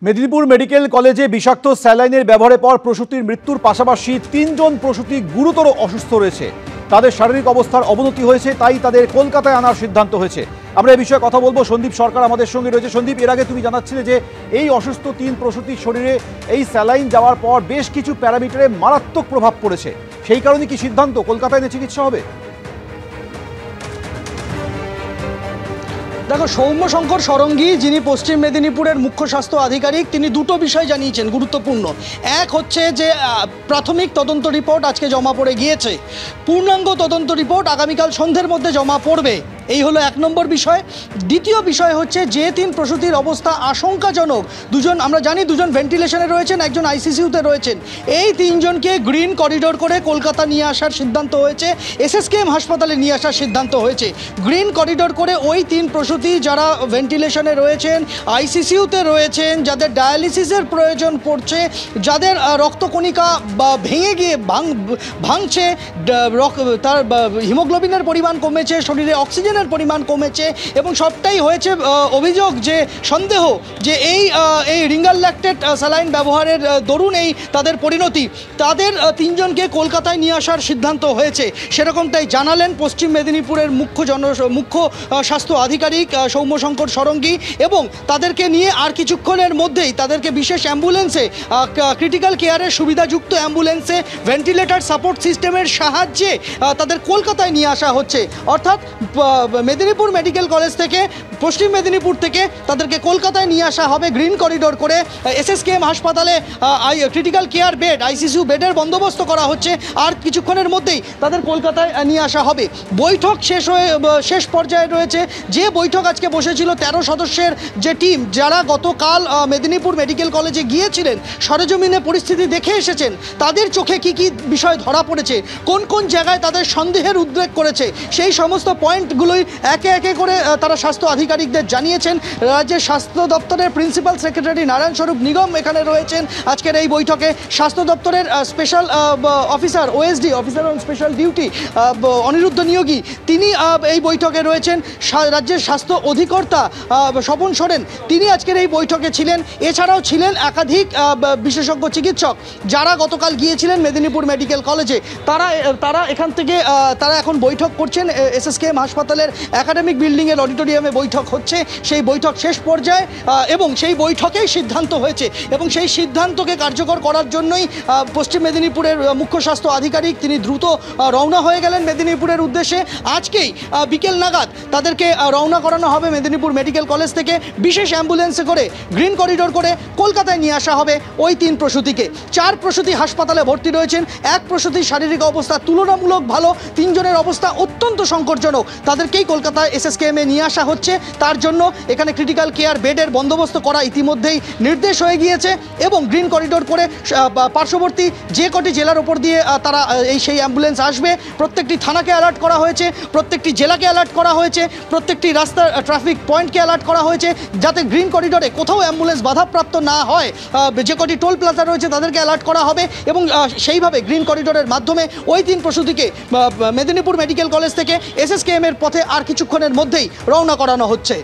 Medinipur medical কলেজে বিষাক্ত স্যালাইনের ব্যবহারের পর প্রসূতির মৃত্যুর পাশাপাশি ৩ জন প্রসূতি গুরুতর অসুস্থ রয়েছে। তাদের শারীরিক অবস্থার অবনতি হয়েছে, তাই তাদের কলকাতায় আনার সিদ্ধান্ত হয়েছে। আমরা এই বিষয়ে কথা বলবো। সন্দীপ সরকার আমাদের সঙ্গে রয়েছে। সন্দীপ, এর আগে তুমি জানাচ্ছিলে যে এই অসুস্থ ৩ প্রসূতির শরীরে এই স্যালাইন যাওয়ার পর বেশ কিছু প্যারামিটারে মারাত্মক প্রভাব পড়েছে, সেই কারণে কি সিদ্ধান্ত কলকাতায় এনে চিকিৎসা হবে? দেখো, সৌম্যশঙ্কর সরঙ্গী, যিনি পশ্চিম মেদিনীপুরের মুখ্য স্বাস্থ্য আধিকারিক, তিনি দুটো বিষয় জানিয়েছেন গুরুত্বপূর্ণ। এক হচ্ছে যে প্রাথমিক তদন্ত রিপোর্ট আজকে জমা পড়ে গিয়েছে, পূর্ণাঙ্গ তদন্ত রিপোর্ট আগামীকাল সন্ধ্যের মধ্যে জমা পড়বে, এই হলো এক নম্বর বিষয়। দ্বিতীয় বিষয় হচ্ছে যে 3 প্রসূতির অবস্থা আশঙ্কাজনক, দুজন আমরা জানি দুজন ভেন্টিলেশনে রয়েছেন, একজন আইসিসিউতে রয়েছেন, এই 3 জনকে গ্রিন করিডোর করে কলকাতা নিয়ে আসার সিদ্ধান্ত হয়েছে, এসএসকেএম হাসপাতালে নিয়ে আসার সিদ্ধান্ত হয়েছে। গ্রিন করিডোর করে ওই 3 প্রসূতি যারা ভেন্টিলেশনে রয়েছেন, আইসিসিউতে রয়েছেন, যাদের ডায়ালিসিসের প্রয়োজন পড়ছে, যাদের রক্তকণিকা ভেঙে গিয়ে ভাঙছে, তার হিমোগ্লোবিনের পরিমাণ কমেছে, শরীরে অক্সিজেনের পরিমাণ কমেছে, এবং সবটাই হয়েছে অভিযোগ যে সন্দেহ যে এই রিঙ্গার ল্যাকটেট স্যালাইন ব্যবহারের দরুন এই তাদের পরিণতি, তাদের 3 জনকে কলকাতায় নিয়ে আসার সিদ্ধান্ত হয়েছে। সেরকমটাই জানালেন পশ্চিম মেদিনীপুরের মুখ্য স্বাস্থ্য আধিকারিক সৌম্যশঙ্কর সরঙ্গী, এবং তাদেরকে নিয়ে আর কিছুক্ষণের মধ্যেই তাদেরকে বিশেষ অ্যাম্বুলেন্সে, ক্রিটিক্যাল কেয়ারের সুবিধাযুক্ত অ্যাম্বুলেন্সে ভেন্টিলেটর সাপোর্ট সিস্টেমের সাহায্যে তাদের কলকাতায় নিয়ে আসা হচ্ছে। অর্থাৎ মেদিনীপুর মেডিকেল কলেজ থেকে, পশ্চিম মেদিনীপুর থেকে তাদেরকে কলকাতায় নিয়ে আসা হবে গ্রিন করিডোর করে। এসএসকেএম হাসপাতালে ক্রিটিক্যাল কেয়ার বেড, আইসিসিউ বেডের বন্দোবস্ত করা হচ্ছে, আর কিছুক্ষণের মধ্যেই তাদের কলকাতায় নিয়ে আসা হবে। বৈঠক শেষ পর্যায়ে রয়েছে। যে বৈঠক আজকে বসেছিল 13 সদস্যের যে টিম, যারা গতকাল মেদিনীপুর মেডিকেল কলেজে গিয়েছিলেন, সরেজমিনে পরিস্থিতি দেখে এসেছেন, তাদের চোখে কি কি বিষয় ধরা পড়েছে, কোন কোন জায়গায় তাদের সন্দেহের উদ্রেক করেছে, সেই সমস্ত পয়েন্টগুলোই একে একে করে তারা স্বাস্থ্য আধিকারিকদের জানিয়েছেন। রাজ্যের স্বাস্থ্য দপ্তরের প্রিন্সিপাল সেক্রেটারি নারায়ণ স্বরূপ নিগম এখানে রয়েছেন আজকের এই বৈঠকে। স্বাস্থ্য দপ্তরের special officer, OSD, officer on special duty, Aniruddha Niyogi, তিনি এই বৈঠকে রয়েছেন। রাজ্যের স্বাস্থ্য অধিকর্তা স্বপন সোরেন, তিনি আজকের এই বৈঠকে ছিলেন। এছাড়াও ছিলেন একাধিক বিশেষজ্ঞ চিকিৎসক যারা গতকাল গিয়েছিলেন মেদিনীপুর মেডিকেল কলেজে। তারা এখান থেকে তারা এখন বৈঠক করছেন। এসএসকেএম হাসপাতালের একাডেমিক বিল্ডিংয়ের অডিটোরিয়ামে বৈঠক হচ্ছে, সেই বৈঠক শেষ পর্যায়ে, এবং সেই বৈঠকেই সিদ্ধান্ত হয়েছে, এবং সেই সিদ্ধান্তকে কার্যকর করার জন্যই পশ্চিম মেদিনীপুরের মুখ্য স্বাস্থ্য আধিকারিক তিনি দ্রুত রওনা হয়ে গেলেন মেদিনীপুরের উদ্দেশ্যে। আজকেই বিকেল নাগাদ তাদেরকে রওনা করানো হবে মেদিনীপুর মেডিকেল কলেজ থেকে, বিশেষ অ্যাম্বুলেন্সে করে গ্রিন করিডোর করে কলকাতায় নিয়ে আসা হবে ওই 3 প্রসূতিকে। 4 প্রসূতি হাসপাতালে ভর্তি রয়েছেন, 1 প্রসূতির শারীরিক অবস্থা তুলনামূলক ভালো, 3 জনের অবস্থা অত্যন্ত সংকটজনক, তাদেরকেই কলকাতায় এসএসকেএমে নিয়ে আসা হচ্ছে। তার জন্য এখানে ক্রিটিক্যাল কেয়ার বেডের বন্দোবস্ত করা ইতিমধ্যেই নির্দেশ হয়ে গিয়েছে, এবং গ্রিন করিডোর করে পার্শ্ববর্তী যে কটি জেলার ওপর দিয়ে তারা সেই অ্যাম্বুলেন্স আসবে, প্রত্যেকটি থানাকে অ্যালার্ট করা হয়েছে, প্রত্যেকটি জেলাকে অ্যালার্ট করা হয়েছে, প্রত্যেকটি রাস্তার ট্রাফিক পয়েন্টকে অ্যালার্ট করা হয়েছে, যাতে গ্রিন করিডোরে কোথাও অ্যাম্বুলেন্স বাধাপ্রাপ্ত না হয়। যে কটি টোল প্লাজা রয়েছে তাদেরকে অ্যালার্ট করা হবে, এবং সেইভাবে গ্রিন করিডোরের মাধ্যমে ওই 3 প্রসূতিকে মেদিনীপুর মেডিকেল কলেজ থেকে এসএসকেএম এর পথে আর কিছুক্ষণের মধ্যেই রওনা করানো হচ্ছে।